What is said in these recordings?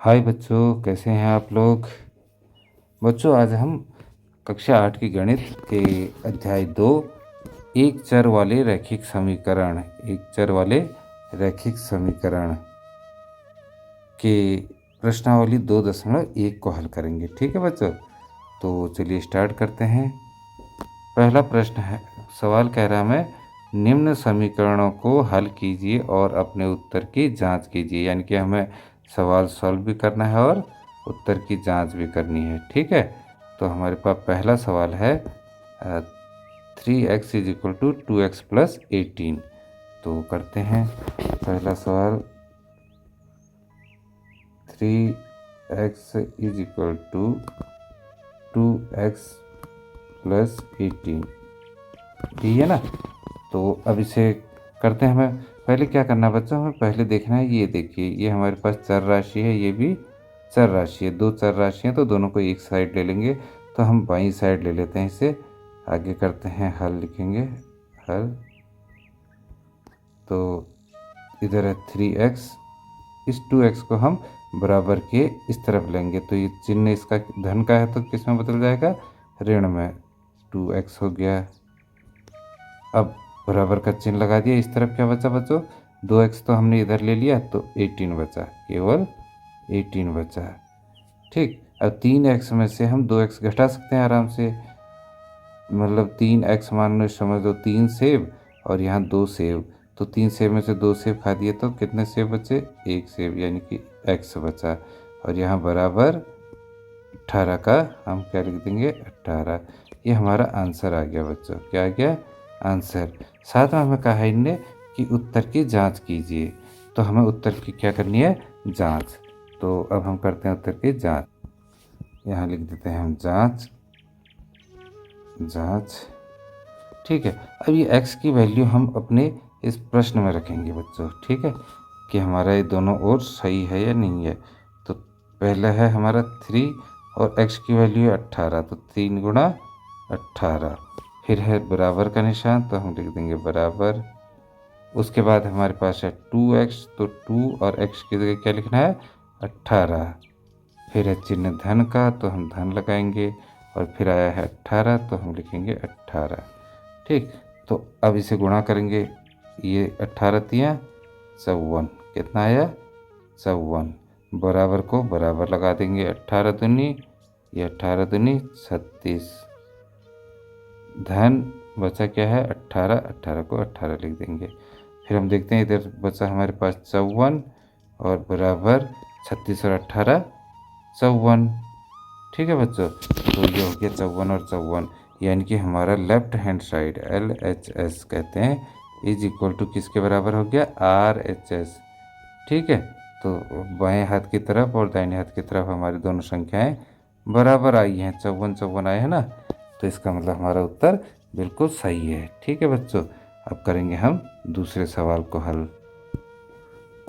हाय बच्चों, कैसे हैं आप लोग। बच्चों, आज हम कक्षा 8 की गणित के अध्याय 2 एक चर वाले रैखिक समीकरण के प्रश्नावली 2.1 को हल करेंगे। ठीक है बच्चों, तो चलिए स्टार्ट करते हैं। पहला प्रश्न है, सवाल कह रहा है निम्न समीकरणों को हल कीजिए और अपने उत्तर की जांच कीजिए। यानी कि हमें सवाल सॉल्व भी करना है और उत्तर की जांच भी करनी है। ठीक है, तो हमारे पास पहला सवाल है 3x is equal to 2x plus 18। तो करते हैं पहला सवाल। 3x is equal to 2x plus 18, ठीक है ना। तो अब इसे करते हैं। हमें पहले क्या करना है बच्चों, हमें पहले देखना है, ये देखिए ये हमारे पास चर राशि है, ये भी चर राशि है, दो चर राशि हैं, तो दोनों को एक साइड ले लेंगे। तो हम बाईं साइड ले लेते हैं इसे। आगे करते हैं, हल लिखेंगे, हल। तो इधर है 3x, इस 2x को हम बराबर के इस तरफ लेंगे, तो ये चिन्ह इसका धन का है तो किस में बदल जाएगा, ऋण में। 2x हो गया। अब बराबर का चिन्ह लगा दिया, इस तरफ क्या बचा बच्चों, 2x तो हमने इधर ले लिया, तो 18 बचा, केवल 18 बचा। ठीक, अब 3x में से हम 2x घटा सकते हैं आराम से। मतलब 3x मान लो, समझ लो 3 सेब और यहाँ 2 सेब, तो 3 सेब में से 2 सेब खा दिए तो कितने सेब बचे, 1 सेब, यानी कि x बचा। और यहाँ बराबर 18 का हम क्या लिख देंगे, 18। ये हमारा आंसर आ गया बच्चों, क्या आ गया, आंसर। साथ में हमें कहा है इनने कि उत्तर की जांच कीजिए, तो हमें उत्तर की क्या करनी है, जांच। तो अब हम करते हैं उत्तर की जांच। यहाँ लिख देते हैं हम जांच, जांच। ठीक है, अब ये x की वैल्यू हम अपने इस प्रश्न में रखेंगे बच्चों। ठीक है, कि हमारा ये दोनों ओर सही है या नहीं है। तो पहला है हमारा 3 और x की वैल्यू है 18, तो 3 गुणा 18। फिर है बराबर का निशान, तो हम लिख देंगे बराबर। उसके बाद हमारे पास है 2x, तो 2 और x की जगह क्या लिखना है, 18। फिर है चिन्ह धन का, तो हम धन लगाएंगे। और फिर आया है 18, तो हम लिखेंगे 18। ठीक, तो अब इसे गुणा करेंगे। ये 18 तियाँ 54, कितना आया, 54। बराबर को बराबर लगा देंगे, 18 दूनी, ये 18 दूनी 36। धन बचा क्या है, 18, 18 को 18 लिख देंगे। फिर हम देखते हैं इधर बचा हमारे पास 54 और बराबर 36 और 18 54। ठीक है बच्चों, तो ये हो गया 54 और 54, यानी कि हमारा लेफ्ट हैंड साइड LHS कहते हैं इज इक्वल टू किसके बराबर हो गया, RHS। ठीक है, तो बाएं हाथ की तरफ और दाहिने हाथ की तरफ हमारी दोनों संख्याएं बराबर आई हैं, 54 54 आए हैं ना। तो इसका मतलब हमारा उत्तर बिल्कुल सही है। ठीक है बच्चों, अब करेंगे हम दूसरे सवाल को हल।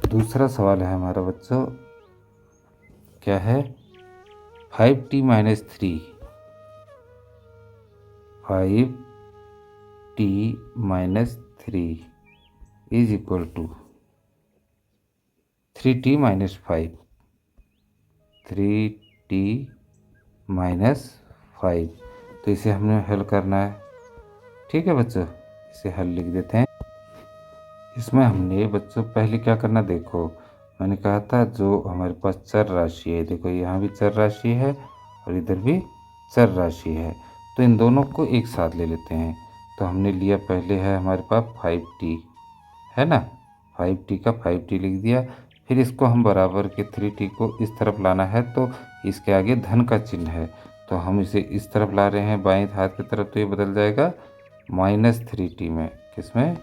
दूसरा सवाल है हमारा बच्चों, क्या है, 5t minus 3, 5t minus 3 is equal to 3t minus 5, 3t minus 5। तो इसे हमने हल करना है। ठीक है बच्चों, इसे हल लिख देते हैं। इसमें हमने बच्चों पहले क्या करना, देखो मैंने कहा था जो हमारे पास चर राशि है, देखो यहाँ भी चर राशि है और इधर भी चर राशि है, तो इन दोनों को एक साथ ले लेते हैं। तो हमने लिया, पहले है हमारे पास 5t है ना, 5t का 5t लिख दिया। फिर इसको हम बराबर के 3t को इस तरफ लाना है, तो इसके आगे धन का चिन्ह है, तो हम इसे इस तरफ ला रहे हैं बाएं हाथ की तरफ, तो ये बदल जाएगा -3t में, किसमें,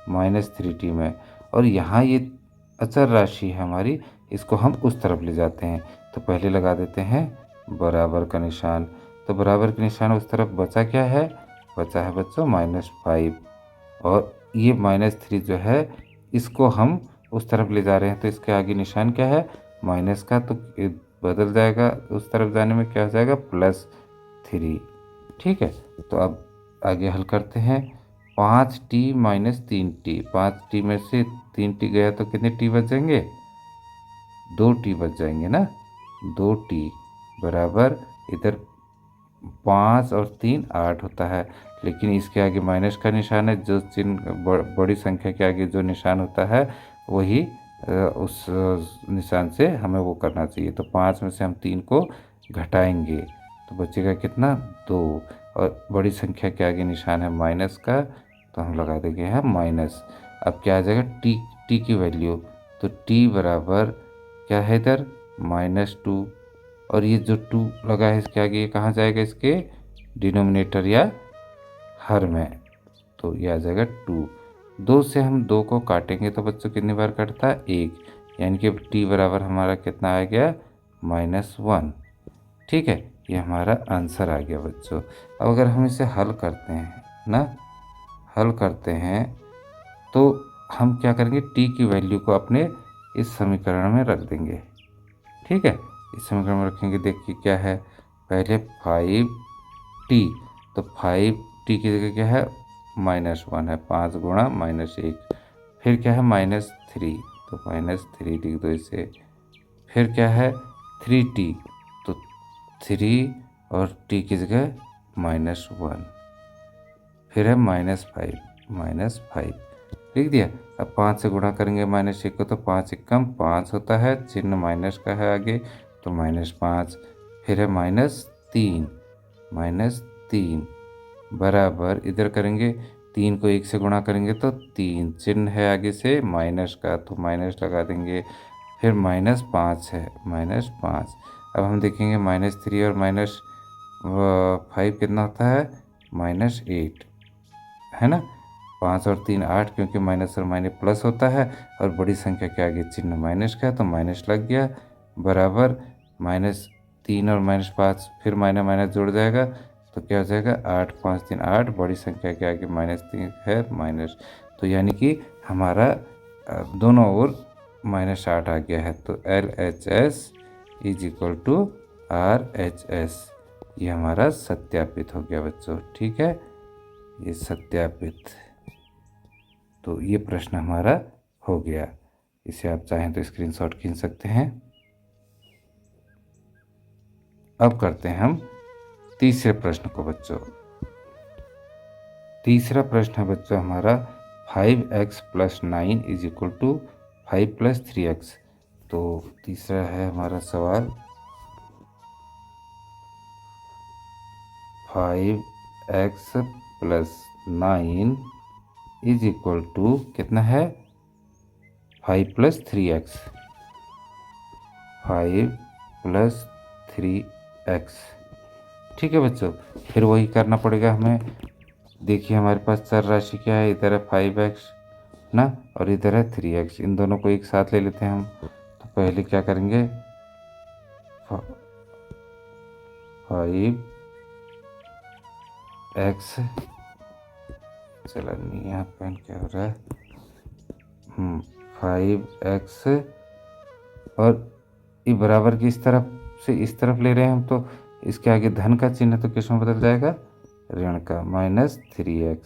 -3t में। और यहाँ ये अचर राशि है हमारी, इसको हम उस तरफ ले जाते हैं, तो पहले लगा देते हैं बराबर का निशान। तो बराबर के निशान उस तरफ बचा क्या है, बचा है बच्चों -5। और ये -3 जो है इसको हम उस तरफ ले जा रहे हैं, तो इसके आगे निशान क्या है, माइनस का, तो ये बदल जाएगा, उस तरफ जाने में क्या हो जाएगा, +3। ठीक है, तो अब आगे हल करते हैं। 5t माइनस 3t, 5t में से 3t गया तो कितने t बचेंगे, 2t बच जाएंगे ना, 2t बराबर इधर 5 और 3 8 होता है, लेकिन इसके आगे माइनस का निशान है। जो चिन्ह बड़ी संख्या के आगे जो निशान होता है वही उस निशान से हमें वो करना चाहिए। तो 5 में से हम 3 को घटाएंगे तो बचेगा कितना, 2। और बड़ी संख्या के आगे निशान है माइनस का, तो हम लगा देंगे यहाँ माइनस। अब क्या आ जाएगा, टी की वैल्यू, तो टी बराबर क्या है इधर, -2। और ये जो 2 लगा है इसके आगे, ये कहाँ जाएगा, इसके डिनोमिनेटर या हर में, तो ये आ जाएगा 2। 2 से हम 2 को काटेंगे तो बच्चों कितनी बार कटता है, 1, यानी कि t बराबर हमारा कितना आ गया, -1। ठीक है, ये हमारा आंसर आ गया बच्चों। अब अगर हम इसे हल करते हैं ना, हल करते हैं तो हम क्या करेंगे, t की वैल्यू को अपने इस समीकरण में रख देंगे। ठीक है, इस समीकरण में रखेंगे। देखिए क्या है, पहले 5t, तो 5t की जगह क्या है, -1 है, 5 गुणा -1। फिर क्या है, -3, तो -3 लिख दो इसे। फिर क्या है, 3t, तो 3 और t की जगह -1। फिर है -5 लिख दिया। अब 5 से गुणा करेंगे -1 को, तो 5 एकम 5 होता है, चिन्ह माइनस का है आगे, तो -5। फिर है -3 बराबर, इधर करेंगे 3 को 1 से गुणा करेंगे तो 3, चिन्ह है आगे से माइनस का, तो माइनस लगा देंगे। फिर -5 है, -5। अब हम देखेंगे -3 और -5 कितना होता है, -8 है ना। 5 और 3 8, क्योंकि माइनस और माइनस प्लस होता है, और बड़ी संख्या के आगे चिन्ह माइनस का है तो माइनस लग गया, बराबर -3 और -5, फिर माइनस माइनस जुड़ जाएगा तो क्या हो जाएगा, 8 5 3 8, बड़ी संख्या के आगे -3 है माइनस, तो यानी कि हमारा दोनों ओर -8 आ गया है। तो LHS = RHS, ये हमारा सत्यापित हो गया बच्चों। ठीक है, ये सत्यापित, तो ये प्रश्न हमारा हो गया। इसे आप चाहें तो स्क्रीनशॉट खींच सकते हैं। अब करते हैं हम तीसरे प्रश्न को बच्चों। तीसरा प्रश्न है बच्चों हमारा 5x + 9 = 5 + 3x। तो तीसरा है हमारा सवाल, 5x + 9 = कितना है, 5 + 3x, 5 + 3x। ठीक है बच्चों, फिर वही करना पड़ेगा हमें। देखिए हमारे पास चर राशि क्या है, इधर है 5x ना, और इधर है 3x। इन दोनों को एक साथ ले लेते हैं हम। तो पहले क्या करेंगे, 5x, चला नहीं यहाँ पेन क्या हो रहा है, 5x, और ये बराबर की इस तरफ से इस तरफ ले रहे हैं हम, तो इसके आगे धन का चिन्ह तो किस में बदल जाएगा, ऋण का, -3x।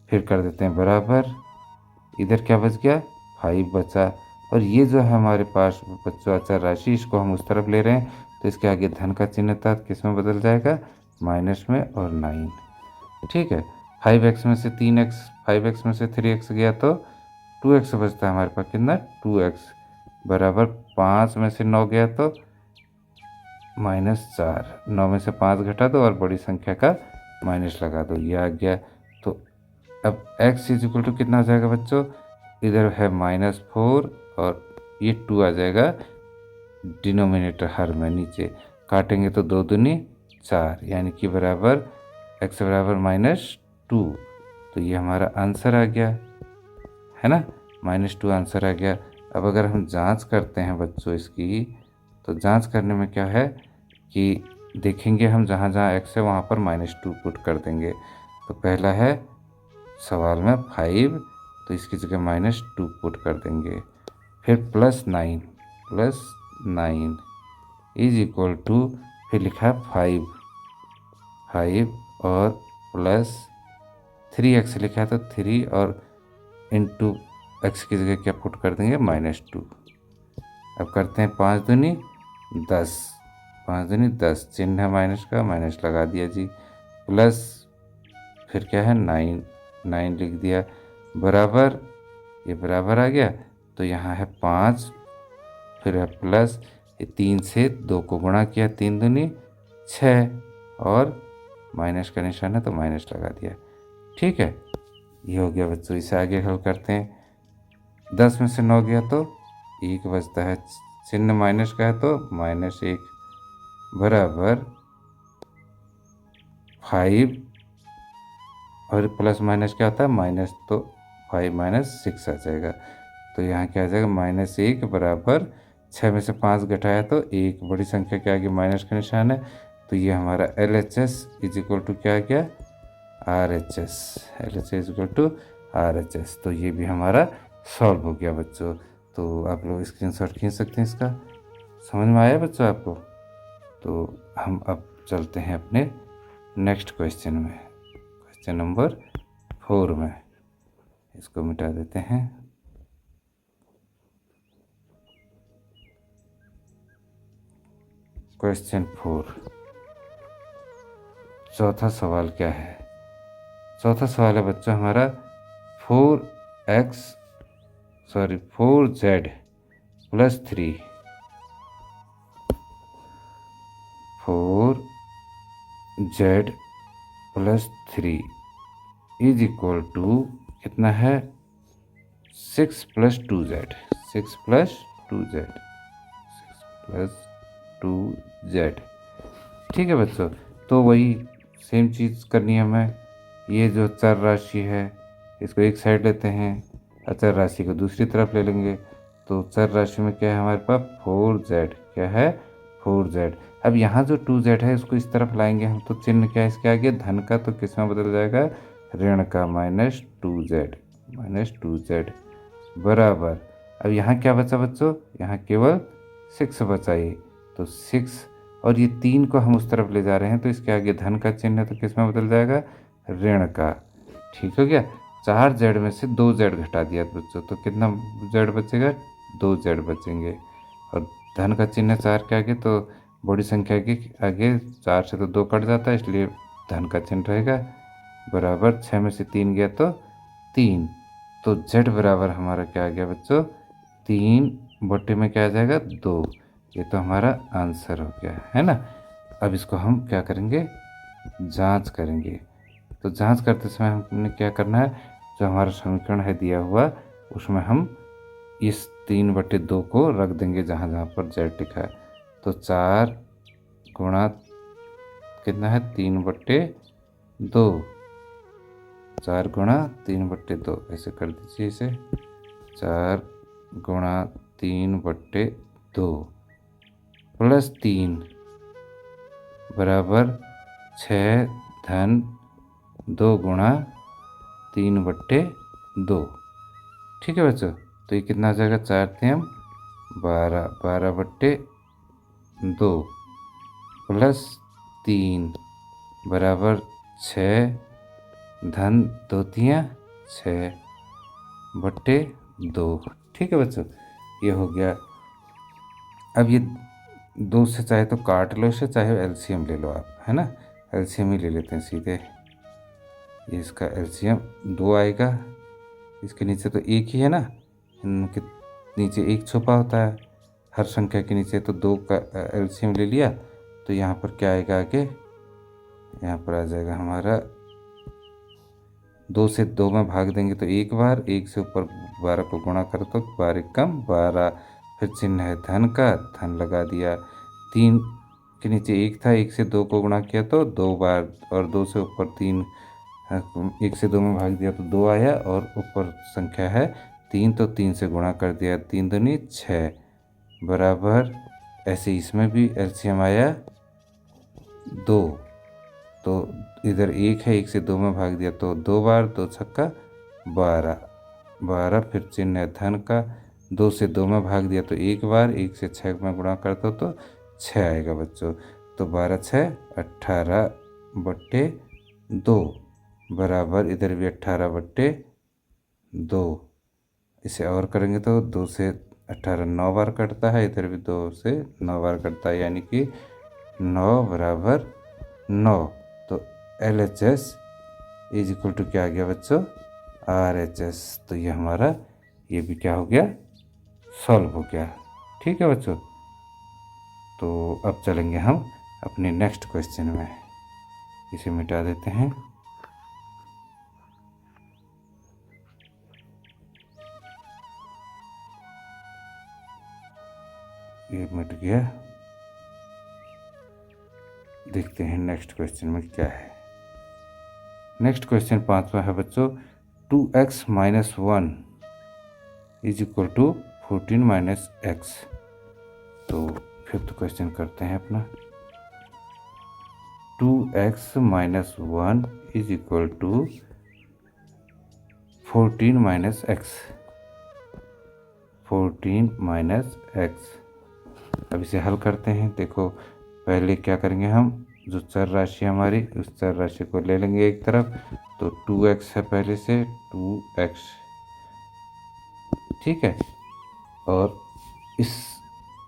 फिर कर देते हैं बराबर, इधर क्या बच गया, 5 बचा। और ये जो है हमारे पास बच्चों अचर राशि, इसको हम उस तरफ ले रहे हैं, तो इसके आगे धन का चिन्ह था, किस में बदल जाएगा, माइनस में, और 9। ठीक है, 5x में से 3x, 5x में से 3x गया तो 2x बचता है हमारे पास, कितना, 2x बराबर 5 में से 9 गया तो -4, 9 में से 5 घटा दो और बड़ी संख्या का माइनस लगा दो, ये आ गया। तो अब x = कितना हो जाएगा बच्चों, इधर है -4 और ये 2 आ जाएगा डिनोमिनेटर हर में, नीचे काटेंगे तो 2 दूनी 4, यानी कि बराबर x बराबर -2। तो ये हमारा आंसर आ गया है ना, -2 आंसर आ गया। अब अगर हम जांच करते हैं बच्चों इसकी, तो जांच करने में क्या है कि देखेंगे हम जहाँ जहाँ x है वहाँ पर -2 पुट कर देंगे। तो पहला है सवाल में 5, तो इसकी जगह -2 पुट कर देंगे। फिर +9 = फिर लिखा है 5 और प्लस 3x लिखा है, तो 3 और इंटू x की जगह क्या पुट कर देंगे, -2। अब करते हैं 5 दूनी 10, 5 दूनी 10, चिन्ह है माइनस का, माइनस लगा दिया जी, प्लस फिर क्या है 9, 9 लिख दिया, बराबर, ये बराबर आ गया। तो यहाँ है 5, फिर है प्लस, ये 3 से 2 को गुणा किया, 3 दूनी 6, और माइनस का निशान है तो माइनस लगा दिया। ठीक है, ये हो गया बच्चों। इसे आगे हल करते हैं। 10 में से 9 गया तो 1 बचता है, चिन्ह माइनस का है तो -1, बराबर 5, और प्लस माइनस क्या होता है माइनस, तो 5 - 6 आ जाएगा। तो यहाँ क्या आ जाएगा -1 बराबर 6 में से 5 घटाया तो एक बड़ी संख्या के आगे माइनस का निशान है, तो ये हमारा LHS इज इक्वल टू क्या आ गया RHS, LHS is equal to RHS। तो ये भी हमारा सॉल्व हो गया बच्चों। तो आप लोग स्क्रीनशॉट खींच सकते हैं इसका। समझ में आया बच्चों आपको? तो हम अब चलते हैं अपने नेक्स्ट क्वेश्चन में, क्वेश्चन नंबर 4 में। इसको मिटा देते हैं। क्वेश्चन 4, चौथा सवाल क्या है? चौथा सवाल है बच्चों हमारा 4z plus 3, 4z plus 3 is equal to कितना है 6 + 2z, 6 + 2z, 6 + 2z। ठीक है बच्चों, तो वही सेम चीज़ करनी है हमें। ये जो चर राशि है इसको एक साइड लेते हैं, अचर राशि को दूसरी तरफ ले लेंगे। तो चर राशि में क्या है हमारे पास 4z, क्या है 4z। अब यहाँ जो 2z है इसको इस तरफ लाएंगे हम, तो चिन्ह क्या है इसके आगे धन का, तो किस में बदल जाएगा ऋण का, -2z, -2z, बराबर। अब यहाँ क्या बचा बच्चों, यहाँ केवल 6 बचा ये, तो 6, और ये 3 को हम उस तरफ ले जा रहे हैं तो इसके आगे धन का चिन्ह है तो किस में बदल जाएगा ऋण का। ठीक हो गया। 4z में से 2z घटा दिया बच्चों, तो कितना z बचेगा 2z बचेंगे, और धन का चिन्ह 4 के आगे, तो बड़ी संख्या के आगे 4 से तो 2 कट जाता है, इसलिए धन का चिन्ह रहेगा, बराबर 6 में से 3 गया तो 3। तो z बराबर हमारा क्या आ गया बच्चों 3 बटे में क्या आ जाएगा 2। ये तो हमारा आंसर हो गया है ना। अब इसको हम क्या करेंगे जांच करेंगे। तो जांच करते समय हमने क्या करना है, जो हमारा समीकरण है दिया हुआ उसमें हम इस 3/2 को रख देंगे जहाँ जहाँ पर z लिखा है। तो 4 गुणा कितना है 3/2, 4 गुणा 3/2 ऐसे कर दीजिए इसे, 4 गुणा 3/2 प्लस 3 बराबर 6 धन 2 गुणा 3/2। ठीक है बच्चों, तो ये कितना आ जाएगा 4 3 12, 12/2 प्लस 3 बराबर 6 धन 2 3 6/2। ठीक है बच्चों, ये हो गया। अब ये 2 से चाहे तो काट लो इसे, चाहे एलसीएम ले लो आप, है ना। एलसीएम ही ले लेते हैं सीधे। ये इसका एलसीएम 2 आएगा, इसके नीचे तो 1 ही है ना, इनके नीचे 1 छुपा होता है हर संख्या के नीचे, तो 2 का एलसीएम ले लिया। तो यहाँ पर क्या आएगा आगे, यहाँ पर आ जाएगा हमारा 2 से 2 में भाग देंगे तो 1 बार, 1 से ऊपर 12 को गुणा करो तो 12 कम 12, फिर चिन्ह है धन का, धन लगा दिया। 3 के नीचे 1 था, 1 से 2 को गुणा किया तो 2 बार, और 2 से ऊपर 3, 1 से 2 में भाग दिया तो 2 आया, और ऊपर संख्या है 3 तो 3 से गुणा कर दिया, 3 दूनी 6 बराबर। ऐसे इसमें भी एलसीएम आया 2, तो इधर 1 है, 1 से 2 में भाग दिया तो 2 बार, 2 छक्का 12, 12, फिर चिन्ह है धन का, 2 से 2 में भाग दिया तो 1 बार, 1 से 6 में गुणा करता तो 6 आएगा बच्चों। तो 12 6 18/2 बराबर, इधर भी 18/2। इसे और करेंगे तो 2 से 18 9 बार कटता है, इधर भी 2 से 9 बार कटता है, यानी कि 9 बराबर 9। तो LHS इज इक्वल टू क्या आ गया बच्चों, RHS। तो ये हमारा ये भी क्या हो गया, सॉल्व हो गया। ठीक है बच्चों, तो अब चलेंगे हम अपने नेक्स्ट क्वेश्चन में। इसे मिटा देते हैं। ये मिट गया। देखते हैं नेक्स्ट क्वेश्चन में क्या है। नेक्स्ट क्वेश्चन 5वां है बच्चों, 2x minus 1 is equal to 14 minus x. तो 5th क्वेश्चन करते हैं अपना। 2x minus 1 is equal to 14 minus x. 14 minus x. अब इसे हल करते हैं। देखो पहले क्या करेंगे, हम जो चर राशि हमारी उस चर राशि को ले लेंगे एक तरफ। तो 2x है पहले से, 2x, ठीक है। और इस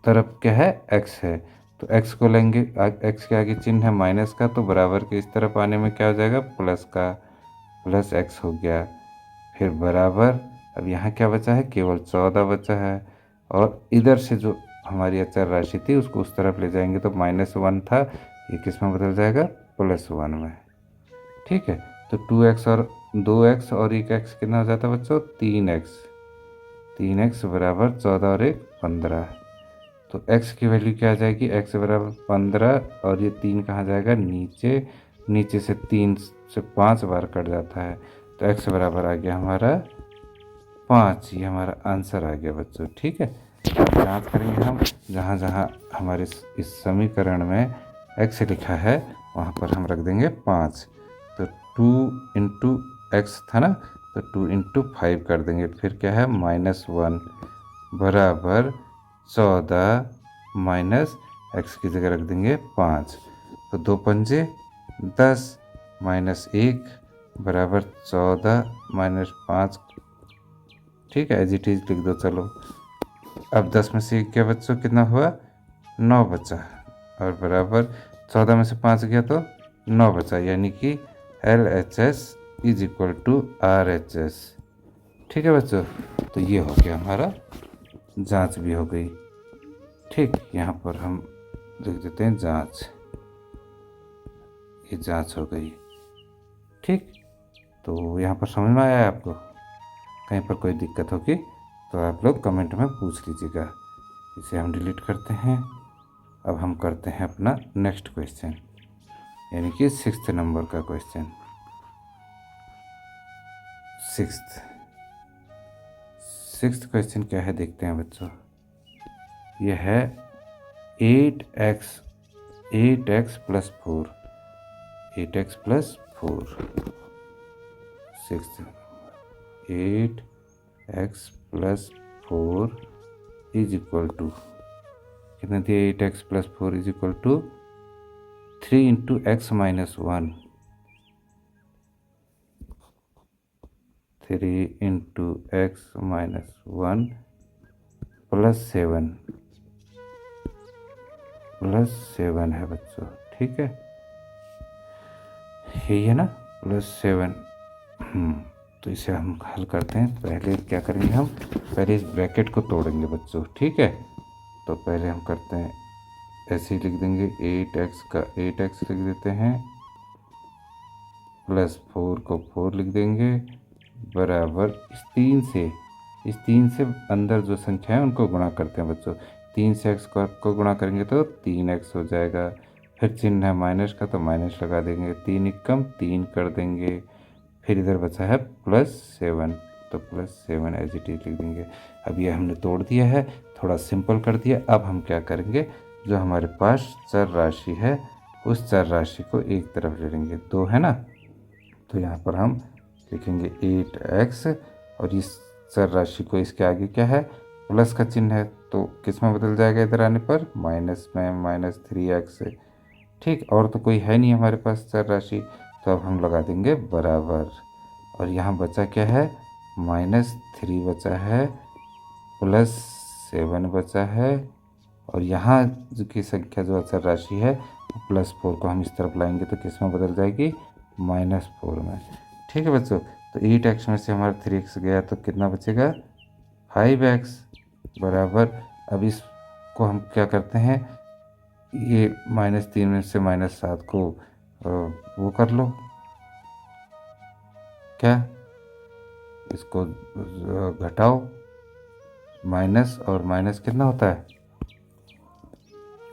तरफ क्या है, x है, तो x को लेंगे। x के आगे चिन्ह है माइनस का, तो बराबर के इस तरफ आने में क्या हो जाएगा, प्लस का, प्लस x हो गया। फिर बराबर, अब यहाँ क्या बचा है, केवल 14 बचा है। और इधर से जो हमारी अचर राशि थी उसको उस तरफ ले जाएंगे, तो -1 था, ये किस में बदल जाएगा, +1 में। ठीक है, तो 2x और 2x और 1x कितना हो जाता है बच्चों, 3x। 3x बराबर 14 और 1 15। तो x की वैल्यू क्या आ जाएगी, x बराबर 15, और ये 3 कहाँ जाएगा, नीचे। नीचे से 3 से 5 बार कट जाता है, तो x बराबर आ गया हमारा 5। ये हमारा आंसर आ गया बच्चों। ठीक है, जांच करेंगे हम, जहाँ जहाँ हमारे इस समीकरण में x लिखा है वहाँ पर हम रख देंगे 5। तो 2 इंटू एक्स था ना, तो 2 इंटू 5 कर देंगे। फिर क्या है, -1 बराबर 14 माइनस एक्स की जगह रख देंगे 5। तो 2 पंजे 10, -1 बराबर 14 माइनस 5। ठीक है, एज इट इज लिख दो। चलो अब 10 में से क्या बच्चों कितना हुआ, 9 बचा, और बराबर 14 में से 5 गया तो 9 बचा, यानी कि LHS is equal to RHS। ठीक है बच्चों, तो ये हो गया हमारा, जांच भी हो गई। ठीक, यहाँ पर हम लिख देते हैं जांच। ये जांच हो गई। ठीक, तो यहाँ पर समझ में आया है आपको? कहीं पर कोई दिक्कत होगी तो आप लोग कमेंट में पूछ लीजिएगा। इसे हम डिलीट करते हैं। अब हम करते हैं अपना नेक्स्ट क्वेश्चन, यानी कि 6th नंबर का क्वेश्चन। 6th क्वेश्चन क्या है, देखते हैं बच्चों। यह है 8x plus 4। 8x plus 4। 6th, 8x plus 4 is equal to कितना दिया, 8x plus 4 is equal to 3 into x minus 1। 3 into x minus 1 plus 7। +7 है बच्चों। ठीक है, यही है ना, +7। तो इसे हम हल करते हैं। पहले क्या करेंगे, हम पहले इस ब्रैकेट को तोड़ेंगे बच्चों। ठीक है, तो पहले हम करते हैं, ऐसे ही लिख देंगे, 8x का 8x लिख देते हैं, प्लस 4 को 4 लिख देंगे, बराबर इस 3 से अंदर जो संख्या है उनको गुणा करते हैं बच्चों। 3 से x को गुणा करेंगे तो 3x हो जाएगा। फिर चिन्ह है माइनस का, तो माइनस लगा देंगे, 3 एकम 3 कर देंगे। फिर इधर बचा है +7, तो +7 एज इट इज लिख देंगे। अब ये हमने तोड़ दिया है, थोड़ा सिंपल कर दिया। अब हम क्या करेंगे, जो हमारे पास चर राशि है उस चर राशि को एक तरफ ले लेंगे, 2 है ना, तो यहाँ पर हम लिखेंगे 8x, और इस चर राशि को इसके आगे क्या है, प्लस का चिन्ह है, तो किस में बदल जाएगा इधर आने पर, माइनस में, -3x। ठीक, और तो कोई है नहीं हमारे पास चर राशि, तो अब हम लगा देंगे बराबर। और यहाँ बचा क्या है, -3 बचा है, 7 बचा है, और यहाँ की संख्या जो अचर राशि है +4 को हम इस तरफ लाएंगे तो किस में बदल जाएगी, -4 में। ठीक है बच्चों, तो 8x में से हमारा 3x गया तो कितना बचेगा, 5x बराबर। अब इसको हम क्या करते हैं, ये -3 में से -7 को वो कर लो, क्या इसको घटाओ, माइनस और माइनस कितना होता है,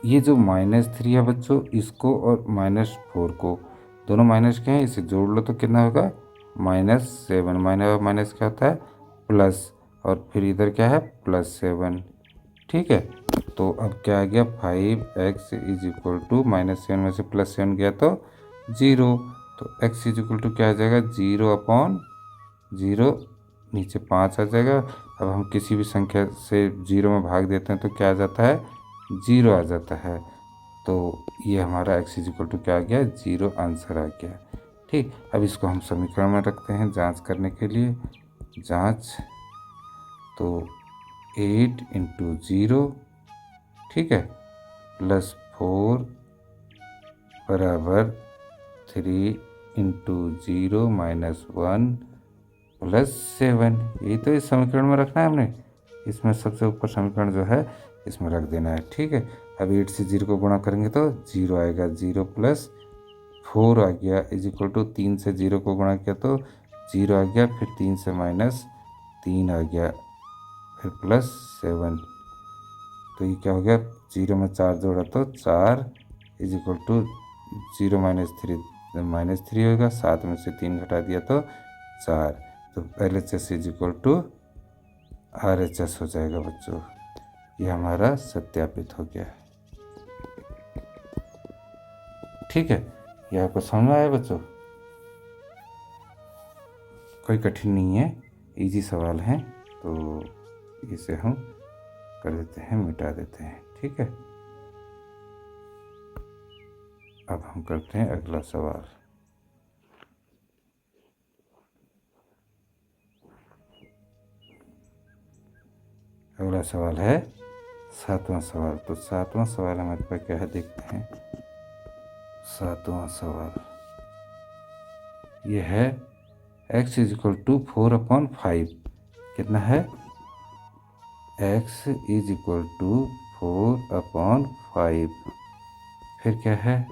ये जो -3 है बच्चों, इसको और -4 को दोनों माइनस के हैं, इसे जोड़ लो तो कितना होगा, -7। माइनस क्या होता है, प्लस, और फिर इधर क्या है, +7। ठीक है, तो अब क्या आ गया, 5x इज इक्वल टू -7 में से +7 गया तो 0, तो x इज इक्वल टू क्या आ जाएगा, 0/0, नीचे 5 आ जाएगा। अब हम किसी भी संख्या से 0 में भाग देते हैं तो क्या आ जाता है, 0 आ जाता है। तो ये हमारा x इज इक्वल टू क्या आ गया, 0 आंसर आ गया। ठीक, अब इसको हम समीकरण में रखते हैं जांच करने के लिए। जांच, तो 8 × 0, ठीक है, +4 बराबर 3 × 0 - 1 +7। यही तो इस समीकरण में रखना है हमने, इसमें सबसे ऊपर समीकरण जो है इसमें रख देना है। ठीक है, अब 8 से 0 को गुणा करेंगे तो 0 आएगा, 0 + 4 आ गया इज इक्वल टू 3 से 0 को गुणा किया तो 0 आ गया, फिर 3 से -3 आ गया, फिर +7। तो ये क्या हो गया, 0 में 4 जोड़ा तो 4 इज इक्वल टू 0 - 3 -3 होगा, 7 में से 3 घटा दिया तो 4, तो LHS is equal to RHS हो जाएगा बच्चों। ये हमारा सत्यापित हो गया। ठीक है, ये आपको समझ में आया बच्चों, कोई कठिन नहीं है, इजी सवाल है, तो इसे हम कर देते हैं, मिटा देते हैं। ठीक है, अब हम करते हैं अगला सवाल। अगला सवाल है 7वां सवाल। तो 7वां सवाल हमारे पास क्या है, देखते हैं। 7वां सवाल ये है, x इज इक्वल टू 4/5, कितना है, x इज इक्वल टू 4/5, फिर क्या है,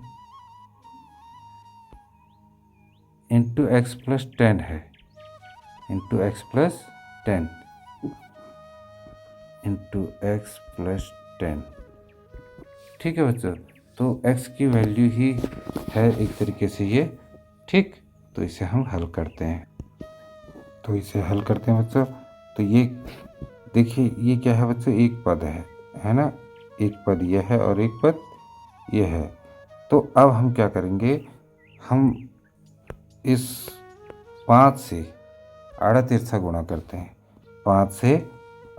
इंटू x + 10 है, इंटू x + 10, इंटू x + 10। ठीक है बच्चों, तो x की वैल्यू ही है एक तरीके से ये। ठीक, तो इसे हम हल करते हैं। तो इसे हल करते हैं बच्चों, तो ये देखिए, ये क्या है बच्चों, एक पद है ना, एक पद ये है और एक पद ये है। तो अब हम क्या करेंगे, हम इस 5 से आड़ा तिरछा गुणा करते हैं, 5 से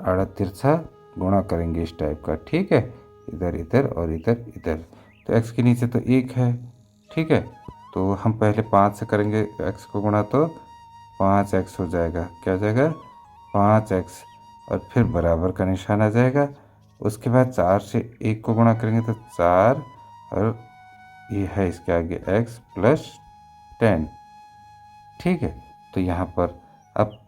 आड़ा तिरछा गुणा करेंगे इस टाइप का। ठीक है, इधर इधर और इधर इधर, तो x के नीचे तो 1 है। ठीक है, तो हम पहले 5 से करेंगे x को गुणा तो 5x हो जाएगा, क्या हो जाएगा, 5x, और फिर बराबर का निशान आ जाएगा। उसके बाद 4 से 1 को गुणा करेंगे तो 4, और ये है इसके आगे x + 10। ठीक है, तो यहाँ पर अब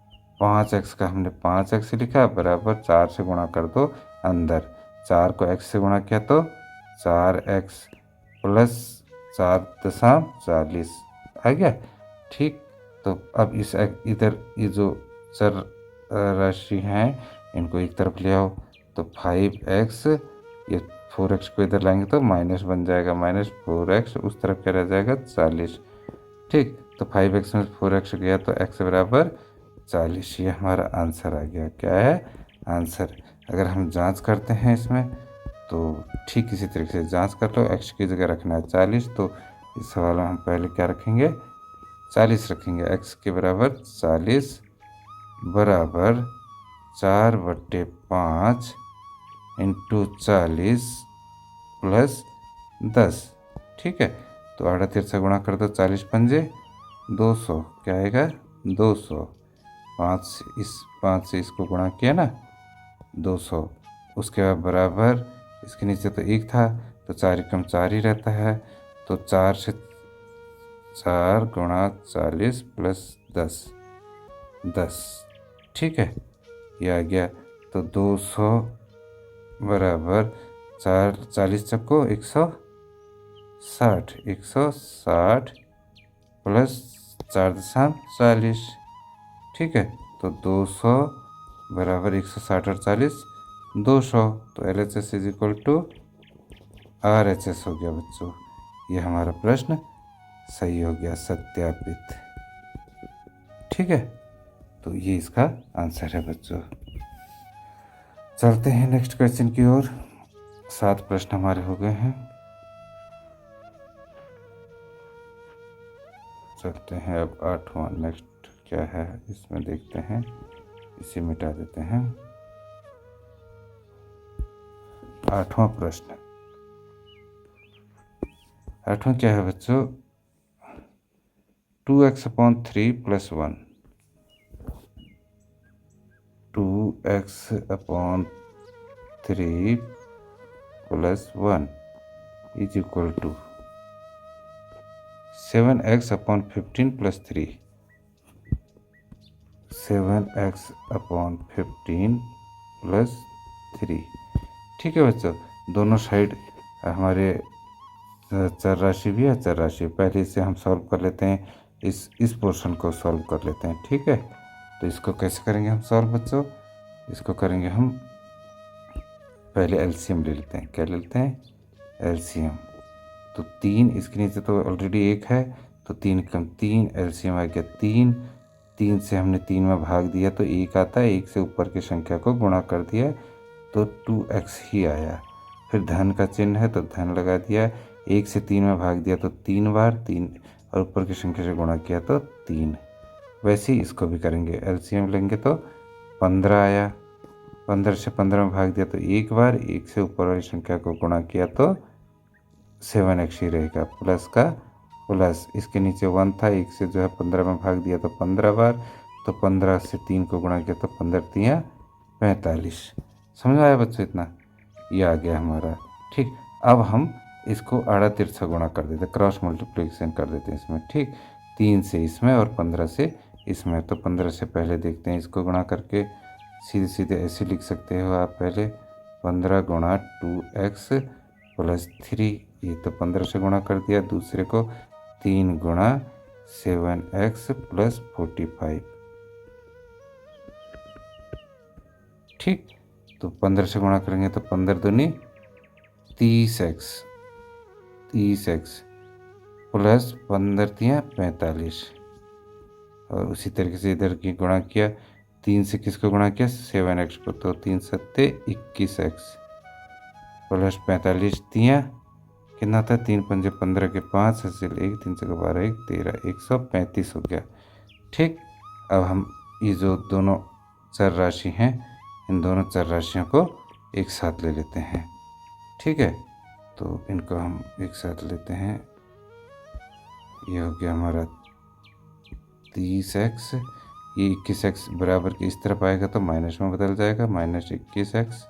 5x का हमने 5x लिखा, बराबर 4 से गुणा कर दो, अंदर 4 को x से गुणा किया तो 4x + 4.40 आ गया। ठीक, तो अब इस इधर ये जो चर राशि हैं इनको एक तरफ ले आओ, तो 5x, ये 4x को इधर लाएंगे तो माइनस बन जाएगा, -4x, उस तरफ क्या रह जाएगा, 40। ठीक, तो 5x में 4x गया तो x बराबर 40, ये हमारा आंसर आ गया। क्या है आंसर। अगर हम जांच करते हैं इसमें तो ठीक इसी तरीके से जांच कर लो, x की जगह रखना है 40, तो इस सवाल में हम पहले क्या रखेंगे, 40 रखेंगे, x के बराबर 40 बराबर 4/5 × 40 + 10। ठीक है, तो आड़ा तिरछा गुणा कर दो, 40 पंजे 200, क्या आएगा, 200। 5 से इसको गुणा किया ना, 200, उसके बाद बराबर, इसके नीचे तो 1 था तो 4 एकम 4 ही रहता है, तो 4 से 4 गुणा 40 प्लस 10, 10। ठीक है, ये आ गया। तो 200 बराबर 4, 40 चक्को 160, 160 प्लस 4.40। ठीक है, तो 200 बराबर 160 और 40 200, तो LHS is equal to RHS हो गया बच्चों। ये हमारा प्रश्न सही हो गया, सत्यापित। ठीक है, तो ये इसका आंसर है बच्चों। चलते हैं नेक्स्ट क्वेश्चन की ओर। 7 प्रश्न हमारे हो गए हैं। चलते हैं अब 8वां, नेक्स्ट क्या है इसमें देखते हैं, इसे मिटा देते हैं। 8वां प्रश्न, 8वां क्या है बच्चों, 2x/3 + 1, 2x/3 + 1 is equal to 7x/15 + 3, 7x/15 + 3। ठीक है बच्चों, दोनों साइड हमारे चर राशि भी है, चर राशि। पहले इसे हम सॉल्व कर लेते हैं, इस पोर्शन को सॉल्व कर लेते हैं। ठीक है, तो इसको कैसे करेंगे हम सॉल्व बच्चों, इसको करेंगे हम पहले एलसीएम ले लेते हैं। क्या ले लेते हैं, एलसीएम। तो 3, इसके नीचे तो ऑलरेडी 1 है, तो 3 कम 3, एलसीएम आ गया 3। 3 से हमने 3 में भाग दिया तो 1 आता है, 1 से ऊपर की संख्या को गुणा कर दिया तो 2x ही आया। फिर धन का चिन्ह है तो धन लगा दिया, 1 से 3 में भाग दिया तो 3 बार 3, और ऊपर की संख्या से गुणा किया तो 3। वैसे ही इसको भी करेंगे, एलसीएम लेंगे तो 15 आया, 15 से 15 में भाग दिया तो 1 बार, 1 से ऊपर वाली संख्या को गुणा किया तो 7x ही रहेगा, प्लस का प्लस। इसके नीचे 1 था, 1 से जो है 15 में भाग दिया तो 15 बार, तो 15 से 3 को गुणा किया तो 15 3 45। समझ में आया बच्चों इतना, ये आ गया हमारा। ठीक, अब हम इसको आड़ा तिरछा गुणा कर देते, क्रॉस मल्टीप्लिकेशन कर देते हैं इसमें। ठीक, 3 से इसमें और 15 से इसमें। तो 15 से पहले देखते हैं इसको गुणा करके, सीधे सीधे ऐसे लिख सकते हो आप, पहले 15 गुणा 2x + 3, ये तो 15 से गुणा कर दिया। दूसरे को 3 गुणा 7x + 45। ठीक, तो 15 से गुणा करेंगे तो 15 दूनी 30x, 30x प्लस 15 3 45। और उसी तरीके से इधर की गुणा किया, 3 से किसको गुणा किया, 7x को, तो 3 7 21x प्लस 45 3 कितना था, 3 पंजे 15 के 5, हासिल 1, 3 से 12 1 13, 135 हो गया। ठीक, अब हम ये जो दोनों चर राशि हैं, इन दोनों चर राशियों को एक साथ ले लेते हैं। ठीक है, तो इनको हम एक साथ लेते हैं। ये हो गया हमारा 30x, ये 21x बराबर की इस तरफ आएगा तो माइनस में बदल जाएगा, -21x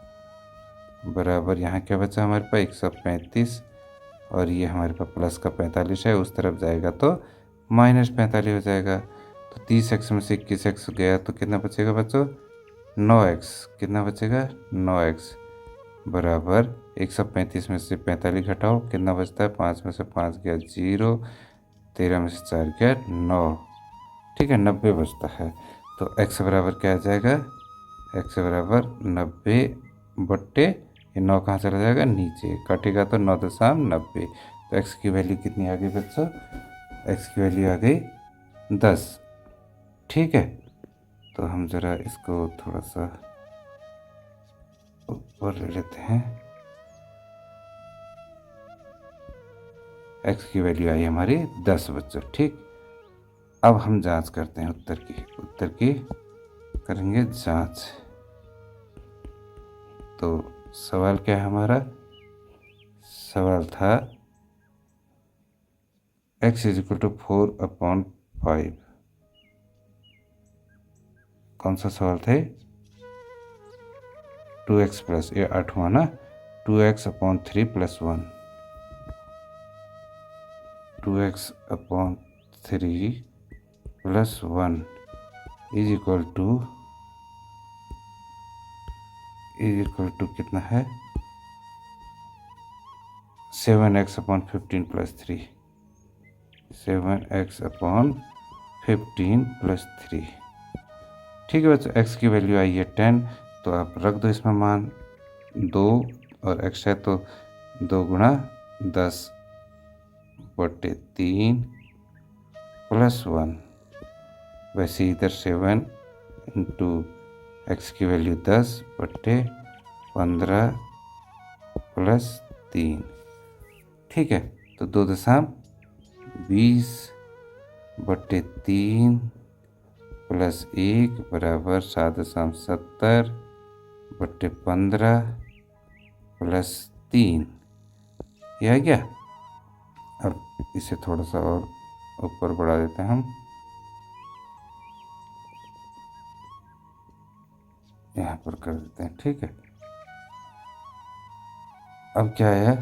बराबर यहाँ क्या बचा हमारे पास 135, और ये हमारे पास प्लस का 45 है, उस तरफ जाएगा तो -45 हो जाएगा। तो 30x में से 21x गया तो कितना बचेगा बच्चों, 9x। कितना बचेगा, 9x बराबर 135 में से 45 घटाओ, कितना बचता है, 5 में से 5 गया 0, 13 में से 4 गया 9। ठीक है, 90 बचता है। तो x बराबर क्या आ जाएगा, x बराबर 90 बट्टे ये 9 कहाँ चला जाएगा, नीचे काटेगा तो 9.90। तो x की वैल्यू कितनी आ गई बच्चों, x की वैल्यू आ गई 10। ठीक है, तो हम ज़रा इसको थोड़ा सा ऊपर ले लेते हैं। x की वैल्यू आई हमारी 10 बच्चों। ठीक, अब हम जांच करते हैं उत्तर की करेंगे जांच। तो सवाल क्या है हमारा, सवाल था x = 4/5। कौन सा सवाल थे, 2x प्लस, ये 8 हुआ ना, 2x/3 plus 1, 2x/3 plus 1 is equal to कितना है, 7x/15 प्लस 3, 7x/15 प्लस 3। ठीक है बच्चों, x की वैल्यू आई है 10, तो आप रख दो इसमें मान 2 और x है तो 2 गुणा 10/3 प्लस 1। वैसे इधर 7 इंटू x की वैल्यू 10/15 प्लस 3। ठीक है, तो 2.20/3 प्लस 1 बराबर 7.70/15 प्लस 3, ये आ गया। अब इसे थोड़ा सा और ऊपर बढ़ा देते हैं हम, यहाँ पर कर देते हैं। ठीक है, अब क्या आया,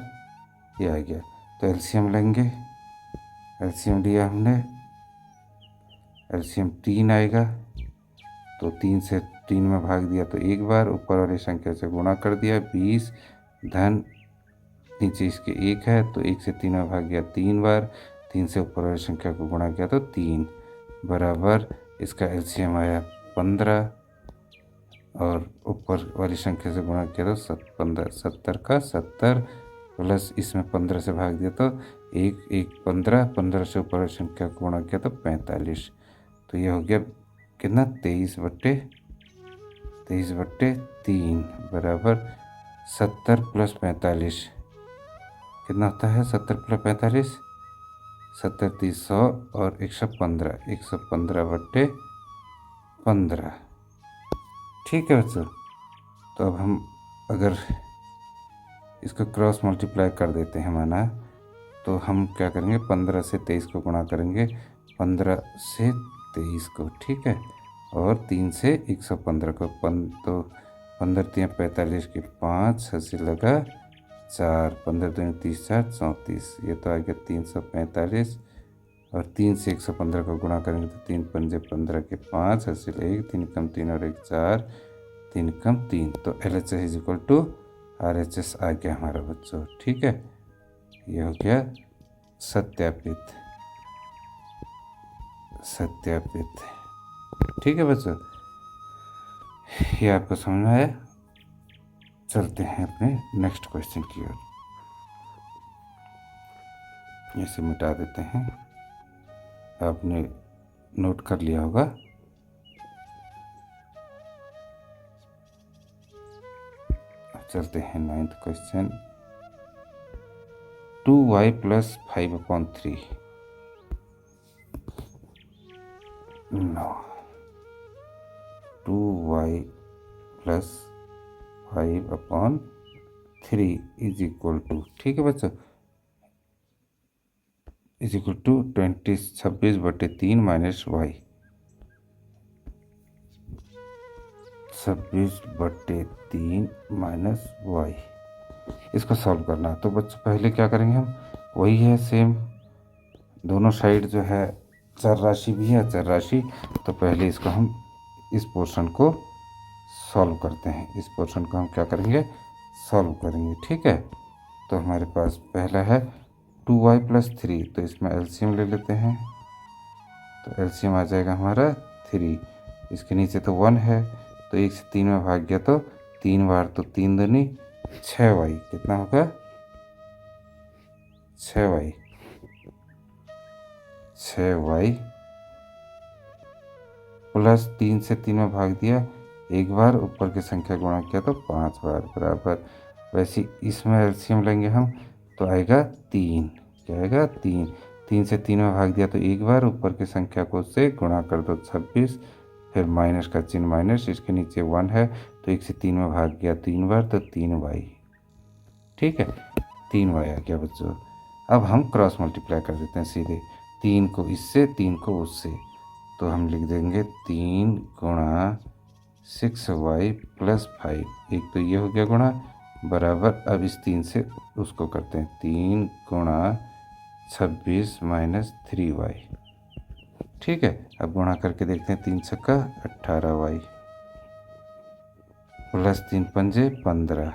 ये आ गया। तो एलसीएम लेंगे, एलसीएम लिया हमने, एलसीएम 3 आएगा, तो 3 से 3 में भाग दिया तो एक बार, ऊपर वाली संख्या से गुणा कर दिया, 20 धन नीचे इसके 1 है तो 1 से 3 में भाग गया 3 बार, 3 से ऊपर वाली संख्या को गुणा किया तो 3 बराबर, इसका एलसीएम आया 15 और ऊपर वाली संख्या से गुणा किया तो 70 का 70 प्लस इसमें 15 से भाग दिया तो 15 15 से ऊपर वाली संख्या को गुणा किया तो 45। तो ये हो गया कितना, 23/3 बराबर 70 प्लस 45 कितना होता है, 70 प्लस 45 70 30 100 और 115, 115/15। ठीक है बच्चों, तो अब हम अगर इसको क्रॉस मल्टीप्लाई कर देते हैं माना, तो हम क्या करेंगे, 15 से 23 को गुणा करेंगे, 15 से 23 को, ठीक है, और 3 से 115 को, तो 15 3 45 के 5 हंसी लगा 4, 15 2 30 4 34, ये तो आ गया 345, और 3 से 115 को गुणा करेंगे तो 3 पंजे 15 के 5 हंसी लगे 3 कम 3 और 1 4, 3 कम 3, तो LHS is equal to RHS आ गया हमारा बच्चों। ठीक है, ये हो गया सत्यापित। ठीक है बच्चों, ये आपको समझ में आया। चलते हैं अपने नेक्स्ट क्वेश्चन की ओर, इसे मिटा देते हैं, आपने नोट कर लिया होगा। चलते हैं 9th question, 2y plus 5/3। No, 2y plus 5/3 is equal to, ठीक है बच्चों, is equal to 26/3 minus y, 26/3 minus y। इसको सॉल्व करना है, तो बच्चों पहले क्या करेंगे हम, वही है सेम, दोनों साइड जो है चर राशि भी है चर राशि, तो पहले इसको हम इस पोर्शन को सॉल्व करते हैं, इस पोर्शन को हम क्या करेंगे, सॉल्व करेंगे। ठीक है, तो हमारे पास पहला है 2y प्लस 3, तो इसमें एलसीएम ले लेते हैं, तो एलसीएम आ जाएगा हमारा 3, इसके नीचे तो 1 है, तो 1 से 3 में भाग गया तो 3 बार, तो 3 दूनी 6y, कितना होगा 6y प्लस 3 से 3 में भाग दिया एक बार, ऊपर की संख्या गुणा किया तो 5 बार बराबर, वैसे इसमें एलसीएम लेंगे हम तो आएगा 3, क्या आएगा 3, 3 से 3 में भाग दिया तो एक बार, ऊपर की संख्या को से गुणा कर दो 26, फिर माइनस का चिन्ह माइनस, इसके नीचे 1 है तो 1 से 3 में भाग गया 3 बार, तो 3y, ठीक है 3y आ गया बच्चों। अब हम क्रॉस मल्टीप्लाई कर देते हैं सीधे, 3 को इससे 3 को उससे, तो हम लिख देंगे 3 गुणा 6y प्लस 5, एक तो ये हो गया गुणा, बराबर अब इस 3 से उसको करते हैं, 3 गुणा 26 माइनस 3y। ठीक है, अब गुणा करके देखते हैं, 3 छक्का 18y प्लस 3 पंजे 15,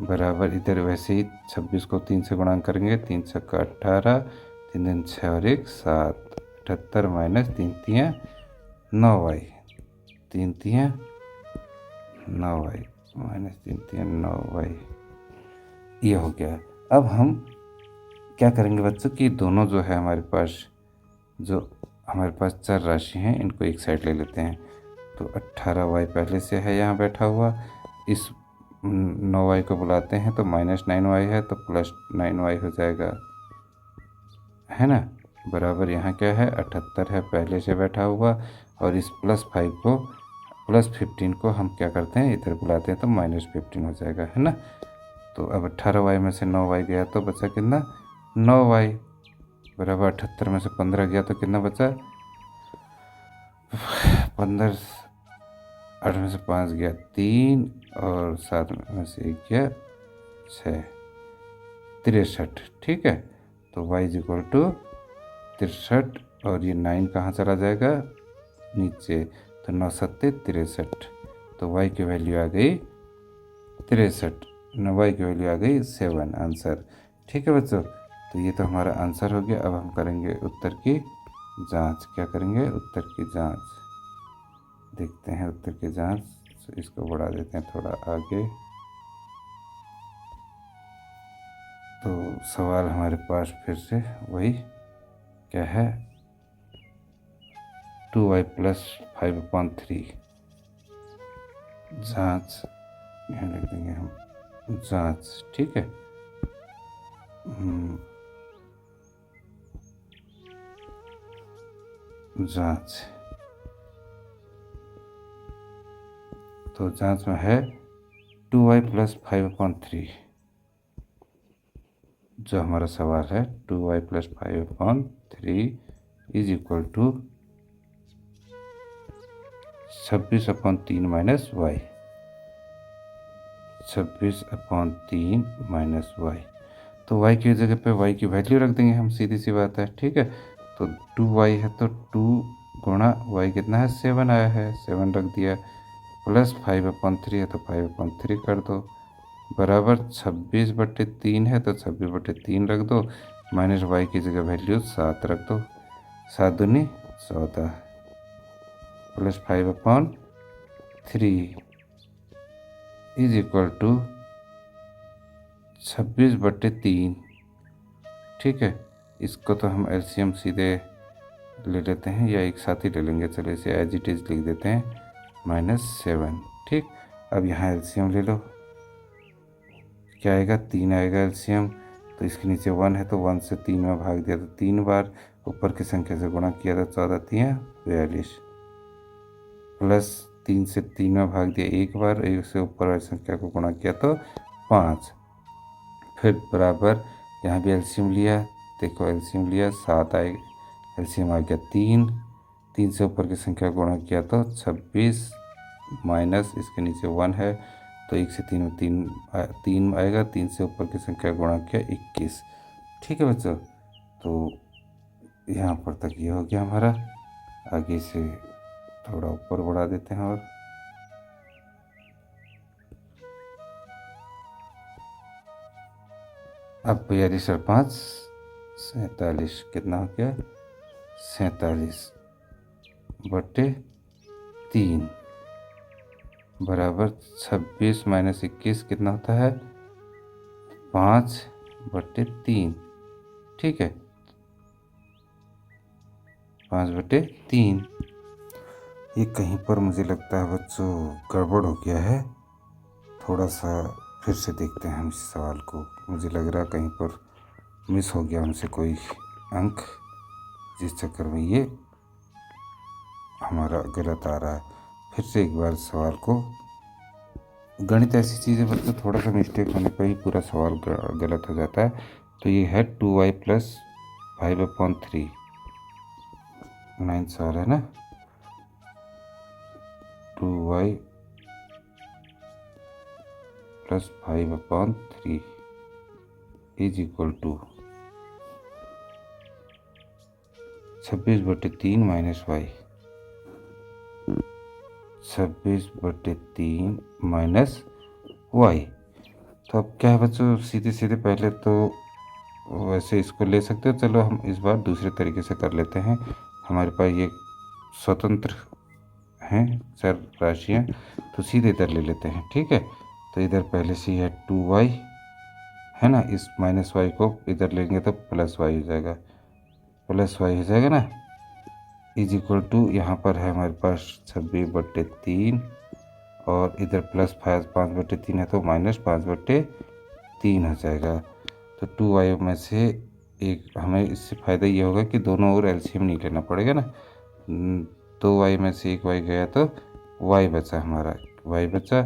बराबर इधर वैसे ही 26 को 3 से गुणा करेंगे, 3 छक्का 18, 3 दिन 6 और 1 7, 78 minus 3 तियाँ 9y, 3 तियाँ 9y minus 3 तियाँ 9y, ये हो गया। अब हम क्या करेंगे बच्चों कि दोनों जो है हमारे पास चर राशि हैं, इनको एक साइड ले लेते हैं। तो 18y पहले से है यहाँ बैठा हुआ, इस 9y को बुलाते हैं तो माइनस 9y है तो प्लस 9y हो जाएगा, है ना, बराबर यहाँ क्या है 78 है पहले से बैठा हुआ, और इस प्लस 5 को प्लस 15 को हम क्या करते हैं इधर बुलाते हैं तो माइनस 15 हो जाएगा, है ना। तो अब 18y में से 9y गया तो बचा कितना 9y, बराबर 78 में से 15 गया तो कितना बचा 15, 8 में से 5 गया 3, और 7 में से 1 गया 6, 63। ठीक है, तो y इज इक्वल टू 63, और ये 9 कहाँ चला जाएगा नीचे, तो 9 सत्ते 63, तो y की वैल्यू आ गई 63, y की वैल्यू आ गई 7 आंसर। ठीक है बच्चों, तो ये तो हमारा आंसर हो गया। अब हम करेंगे उत्तर की जांच। क्या करेंगे उत्तर की जांच, देखते हैं उत्तर की जांच। इसको बढ़ा देते हैं थोड़ा आगे। तो सवाल हमारे पास फिर से वही क्या है 2y प्लस 5/3, जांच यहाँ लिख देंगे हम जांच। ठीक है, जांच, तो जांच में है 2y प्लस 5/3, जो हमारा सवाल है 2y plus 5/3 is equal to 26/3 minus y, 26/3 minus y। तो y की जगह पे y की वैल्यू रख देंगे हम, सीधी सी बात है। ठीक है, तो 2y है तो 2 गुणा y कितना है 7 आया है, 7 रख दिया, प्लस 5/3 है तो 5/3 कर दो, बराबर 26/3 है तो 26/3 रख दो, माइनस y की जगह वैल्यू 7 रख दो, 7 दूनी 14 प्लस 5/3 इज इक्वल टू 26/3। ठीक है, इसको तो हम एलसीएम सीधे ले लेते हैं या एक साथ ही ले लेंगे, चलो इसे एज इट इज़ लिख देते हैं -7। ठीक, अब यहाँ एलसीएम ले लो, क्या आएगा 3 आएगा एलसीएम, तो इसके नीचे 1 है तो 1 से 3 में भाग दिया तो 3 बार, ऊपर की संख्या से गुणा किया तो 14 3 42, प्लस 3 से 3 में भाग दिया एक बार, 1 से ऊपर वाली संख्या को गुणा किया तो 5, फिर बराबर यहाँ भी एलसीएम लिया, देखो एलसीएम लिया 7 आएगा, एलसीएम आ गया 3 से ऊपर की संख्या गुणा किया तो 26, माइनस इसके नीचे 1 है तो 1 से 3 में 3 आएगा, 3 से ऊपर की संख्या गुणा किया 21। ठीक है बच्चों, तो यहाँ पर तक ये हो गया हमारा, आगे से थोड़ा ऊपर बढ़ा देते हैं, और अब 42 और 5 47, कितना हो गया 47/3 बराबर 26 माइनस 21 कितना होता है 5/3। ठीक है, 5/3। ये कहीं पर मुझे लगता है बच्चों गड़बड़ हो गया है, थोड़ा सा फिर से देखते हैं हम इस सवाल को, मुझे लग रहा है कहीं पर मिस हो गया हमसे कोई अंक, जिस चक्कर में ये हमारा गलत आ रहा है। फिर से एक बार सवाल को, गणित ऐसी चीज़ है बच्चों थोड़ा सा मिस्टेक होने पर ही पूरा सवाल गलत हो जाता है। तो ये है 2y प्लस 5/3, 9 सवाल है ना, 2y plus 5/3 is equal to 26/3 minus y, 26/3 minus y. तो अब क्या है बच्चों, सीधे सीधे पहले तो वैसे इसको ले सकते हो, चलो हम इस बार दूसरे तरीके से कर लेते हैं। हमारे पास ये स्वतंत्र हैं चर राशियाँ, तो सीधे इधर ले लेते हैं, ठीक है। तो इधर पहले से है 2y है ना, इस माइनस वाई को इधर लेंगे तो प्लस वाई हो जाएगा, प्लस वाई हो जाएगा ना, इज इक्वल टू यहाँ पर है हमारे पास 26/3 और इधर प्लस 5/3 है तो माइनस 5/3 हो जाएगा। तो 2y में से एक हमें इससे फ़ायदा ये होगा कि दोनों ओर एलसीएम नहीं लेना पड़ेगा ना। 2y में से एक y गया तो y बचा, हमारा y बचा।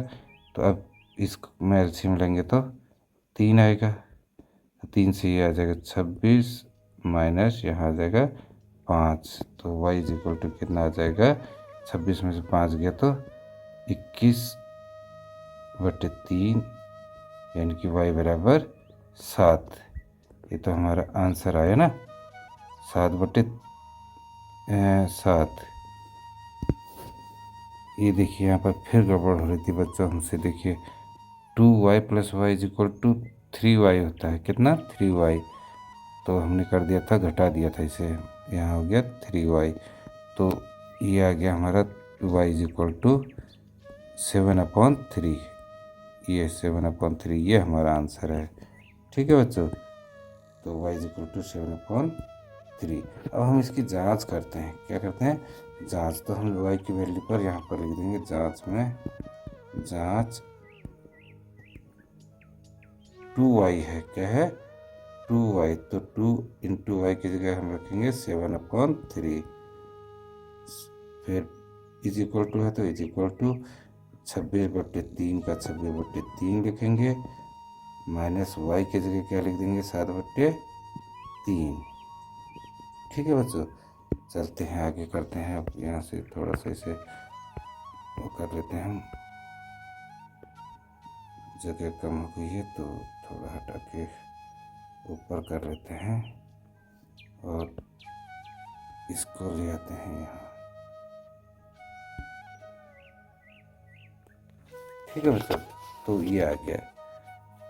तो अब इसमें एलसीएम लेंगे तो 3 आएगा, 3 से ये आ जाएगा 26 माइनस यहाँ आ जाएगा 5। तो y इज इक्वल टू कितना आ जाएगा, 26 में से 5 गया तो 21/3 यानी कि y बराबर 7। ये तो हमारा आंसर आया ना, 7/7। ये देखिए यहाँ पर फिर गड़बड़ हो रही थी बच्चों हमसे, देखिए 2y plus y is equal to 3y होता है, कितना 3y, तो हमने कर दिया था, घटा दिया था इसे, यहाँ हो गया 3y। तो ये आ गया हमारा y इज इक्वल टू 7/3, ये 7/3 ये हमारा आंसर है, ठीक है बच्चों। तो y इज इक्वल टू 7/3। अब हम इसकी जांच करते हैं, क्या करते हैं, जांच। तो हम y की वैल्यू पर यहाँ पर लिख देंगे जांच में, जांच 2y है, क्या है 2y, तो 2 इंटू वाई की जगह हम रखेंगे 7/3, फिर इज इक्वल टू है तो इज इक्वल टू 26/3 का 26/3 लिखेंगे, माइनस वाई की जगह क्या लिख देंगे 7/3, ठीक है बच्चों। चलते हैं आगे करते हैं, अब यहाँ से थोड़ा सा इसे वो कर लेते हैं हम, जगह कम हो गई है तो थोड़ा हटा के ऊपर कर लेते हैं और इसको ले आते हैं यहाँ, ठीक है बच्चों। तो ये आ गया।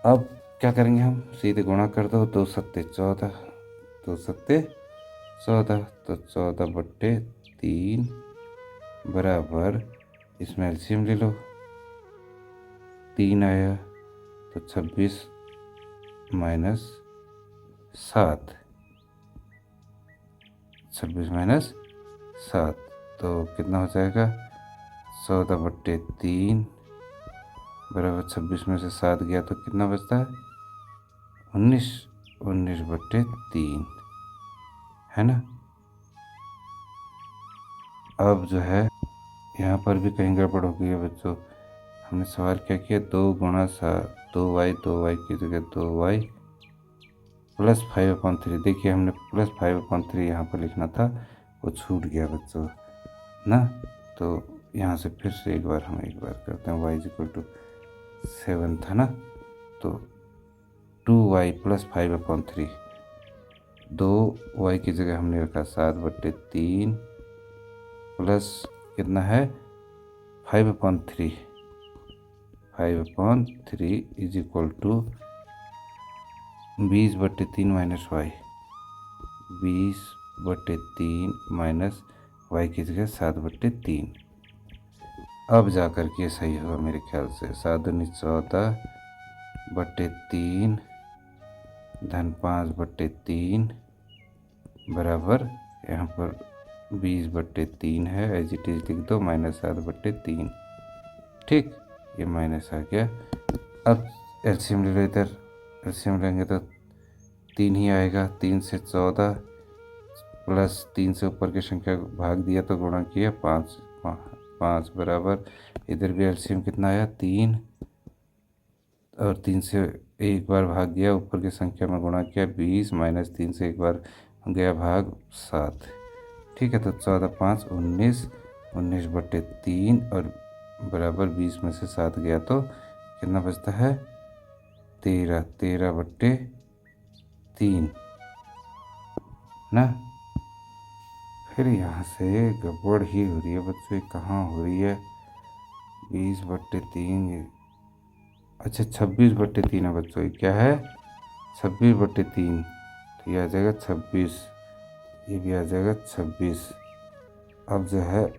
अब क्या करेंगे हम, सीधे गुणा कर दो, 2 सत्ते 14, 2 सत्ते 14, तो 14/3 बराबर, इसमें एलसीएम ले लो, 3 आया तो 26 माइनस 7, 26 माइनस 7 तो कितना हो जाएगा, 14/3 बराबर 26 में से 7 गया तो कितना बचता है 19, 19/3 है ना। अब जो है यहाँ पर भी कहीं गड़बड़ हो गई है बच्चों, हमने सवाल क्या किया, 2 गुणा 2y, 2y की जगह 2y प्लस 5/3, देखिए हमने प्लस 5/3 यहाँ पर लिखना था, वो छूट गया बच्चों ना। तो यहाँ से फिर से एक बार करते हैं, y इज इक्वल टू 7 था ना, तो 2y प्लस 5/3, 2y की जगह हमने रखा 7/3 प्लस कितना है 5/3, 5/3 is equal to 20/3 minus y, 20/3 minus y की जगह 7/3। अब जा कर के सही होगा मेरे ख्याल से, 7×14/3 धन 5/3 बराबर, यहाँ पर 20/3 है, एज इट इज लिख दो, माइनस 7/3, ठीक, ये माइनस आ गया। अब एलसीएम ले लो, इधर एलसीएम लेंगे तो 3 ही आएगा, 3 से 14 प्लस 3 से ऊपर की संख्या को भाग दिया तो गुणा किया 5 बराबर, इधर भी एलसीएम कितना आया 3, और 3 से एक बार भाग दिया, ऊपर की संख्या में गुणा किया 20, माइनस 3 से एक बार गया भाग 7, ठीक है। तो 14×5 19, 19/3 और बराबर 20 में से 7 गया तो कितना बचता है 13, 13/3 ना। फिर यहाँ से गड़बड़ ही हो रही है बच्चों, कहाँ हो रही है 20/3, अच्छा 26/3 है बच्चों, ये क्या है 26/3, तो ये आ जाएगा 26, ये भी आ जाएगा 26। अब जो है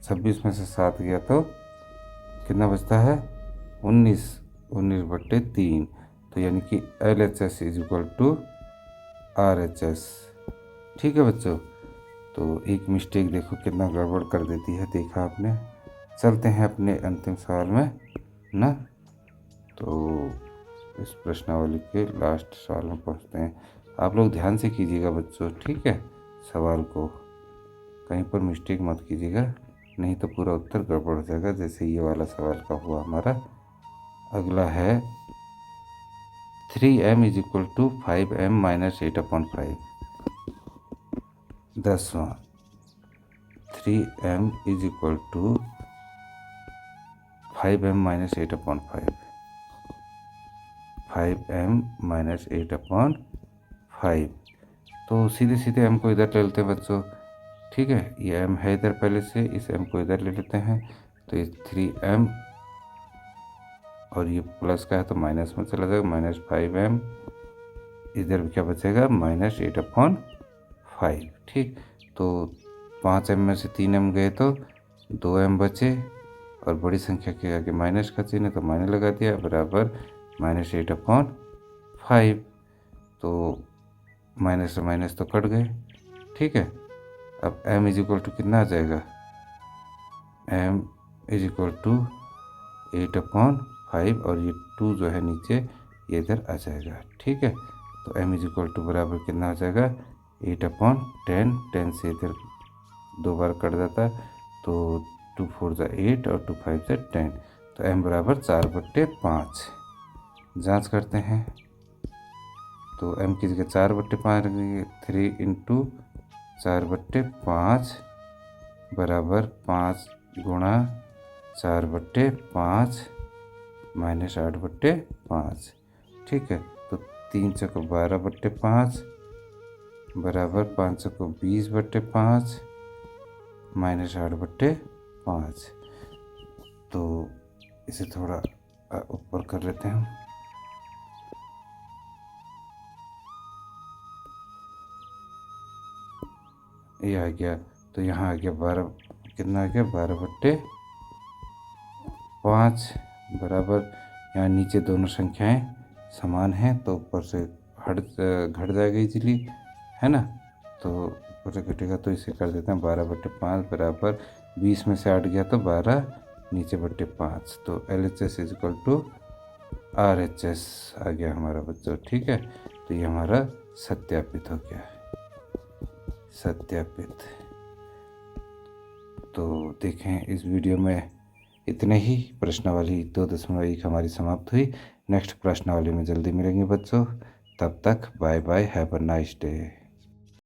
26 में से 7 गया तो कितना बचता है 19, 19/3, तो यानी कि LHS is equal to RHS। ठीक है बच्चों, तो एक मिस्टेक देखो कितना गड़बड़ कर देती है, देखा आपने। चलते हैं अपने अंतिम सवाल में ना, तो इस प्रश्नावली के लास्ट सवाल में पहुंचते हैं। आप लोग ध्यान से कीजिएगा बच्चों, ठीक है, सवाल को कहीं पर मिस्टेक मत कीजिएगा, नहीं तो पूरा उत्तर गड़बड़ हो जाएगा, जैसे ये वाला सवाल का हुआ हमारा। अगला है 3m is equal to 5m minus 8/5। 10वां 3m is equal to 5m minus 8/5, 5m minus 8/5। तो सीधे सीधे m को इधर ले लेते हैं बच्चों, ठीक है, ये m है इधर पहले से, इस m को इधर ले लेते हैं, तो ये 3m और ये प्लस का है तो माइनस में चला जाएगा, माइनस 5m, इधर भी क्या बचेगा माइनस 8/5। ठीक, तो 5m में से 3m गए तो 2m बचे, और बड़ी संख्या के आगे माइनस का चिन्ह है तो माइनस लगा दिया, बराबर माइनस 8/5। तो माइनस से माइनस तो कट गए, ठीक है। अब m इज इक्वल टू कितना आ जाएगा, m इज इक्वल टू 8/5, और ये 2 जो है नीचे ये इधर आ जाएगा, ठीक है। तो m इज इक्वल टू बराबर कितना आ जाएगा 8/10, 10 से इधर 2 बार कट जाता है, तो 2 4 जा 8 और 2 5 जा 10, तो m बराबर 4/5। जांच करते हैं, तो m की जगह 4/5 रखेंगे, 3 इंटू 4/5 बराबर 5 गुणा 4/5 माइनस 8/5, ठीक है। तो 3 चौको 12/5 बराबर 5 चौको 20/5 माइनस 8/5। तो इसे थोड़ा ऊपर कर लेते हैं हम, ये आ गया, तो यहाँ आ गया 12, कितना आ गया 12/5 बराबर, यहाँ नीचे दोनों संख्याएं समान हैं तो ऊपर से घट जाएगा इजीली, है ना, तो ऊपर से घटेगा, तो इसे कर देते हैं 12/5 बराबर 20 में से 8 गया तो 12 नीचे बट्टे 5, तो LHS is equal to RHS आ गया हमारा बच्चों, ठीक है। तो ये हमारा सत्यापित हो गया, सत्यापित। तो देखें इस वीडियो में इतने ही, प्रश्नावली 2.1 हमारी समाप्त हुई। नेक्स्ट प्रश्नावली में जल्दी मिलेंगे बच्चों, तब तक bye bye, have a nice day.